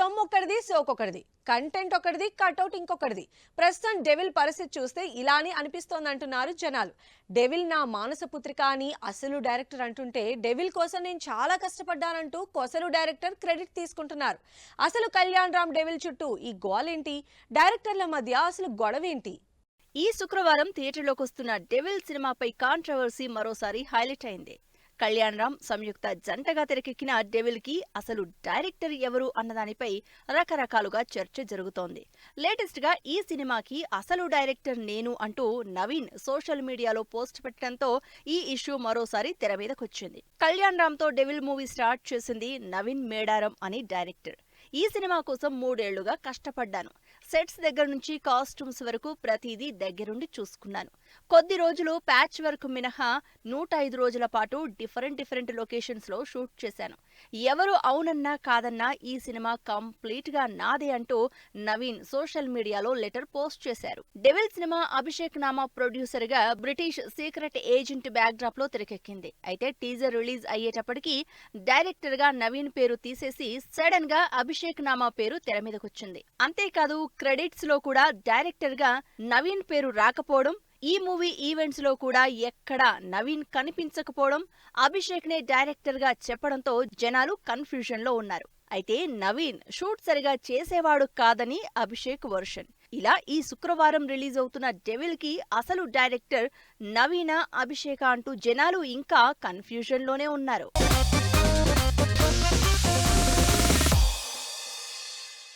సొమ్ము ఒక్కడిది సోకొకడిది, content ఒకటిది cutout ఇంకొకటిది. ప్రస్తుతం devil పరిస్థితి చూస్తే ఇలానే అనిపిస్తోందంటున్నారు జనాలు. డెవిల్ నా మానస పుత్రిక అని అసలు డైరెక్టర్ అంటుంటే, డెవిల్ కోసం నేను చాలా కష్టపడ్డానంటూ కొసలు డైరెక్టర్ క్రెడిట్ తీసుకుంటున్నారు. అసలు కళ్యాణ్ రామ్ డెవిల్ చుట్టూ ఈ గోలేంటి? డైరెక్టర్ల మధ్య అసలు గొడవేంటి? ఈ శుక్రవారం థియేటర్లోకి వస్తున్న డెవిల్ సినిమాపై కాంట్రవర్సీ మరోసారి హైలైట్ అయింది. కళ్యాణ్ రామ్ సంయుక్త జంటగా తెరకెక్కిన డెవిల్ కి అసలు డైరెక్టర్ ఎవరు అన్నదానిపై రకరకాలుగా చర్చ జరుగుతోంది. లేటెస్ట్ గా ఈ సినిమాకి అసలు డైరెక్టర్ నేను అంటూ నవీన్ సోషల్ మీడియాలో పోస్ట్ పెట్టడంతో ఈ ఇష్యూ మరోసారి తెర మీదకొచ్చింది. కళ్యాణ్ రామ్ తో డెవిల్ మూవీ స్టార్ట్ చేసింది నవీన్ మేడారం అని డైరెక్టర్. ఈ సినిమా కోసం 3 ఏళ్లుగా కష్టపడ్డాను. సెట్స్ దగ్గర నుంచి కాస్ట్యూమ్స్ వరకు ప్రతిదీ దగ్గరుండి చూసుకున్నాను. కొద్ది రోజులు ప్యాచ్ వర్క్ మినహా 105 రోజుల పాటు డిఫరెంట్ లొకేషన్స్ లో షూట్ చేశాను. ఎవరు అవునన్నా కాదన్నా ఈ సినిమా కంప్లీట్ గా నాదే అంటూ నవీన్ సోషల్ మీడియాలో లెటర్ పోస్ట్ చేశారు. Devil cinema Abhishek Nama producer గా British secret agent backdrop లో తెరకెక్కింది. అయితే టీజర్ రిలీజ్ అయ్యేటప్పటికి డైరెక్టర్ గా నవీన్ పేరు తీసేసి సడన్ గా అభిషేక్ నామా పేరు తెర మీదకొచ్చింది. అంతేకాదు క్రెడిట్స్ లో కూడా డైరెక్టర్ గా నవీన్ పేరు రాకపోవడం, ఈ మూవీ ఈవెంట్స్ లో కూడా ఎక్కడా నవీన్ కనిపించకపోవడం, అభిషేక్ నే డైరెక్టర్ గా చెప్పడంతో జనాలు కన్ఫ్యూజన్ లో ఉన్నారు. అయితే నవీన్ షూట్ సరిగా చేసేవాడు కాదని అభిషేక్ వర్షన్. ఇలా ఈ శుక్రవారం రిలీజ్ అవుతున్న డెవిల్ కి అసలు డైరెక్టర్ నవీనా అభిషేక అంటూ జనాలు ఇంకా కన్ఫ్యూజన్ లోనే ఉన్నారు.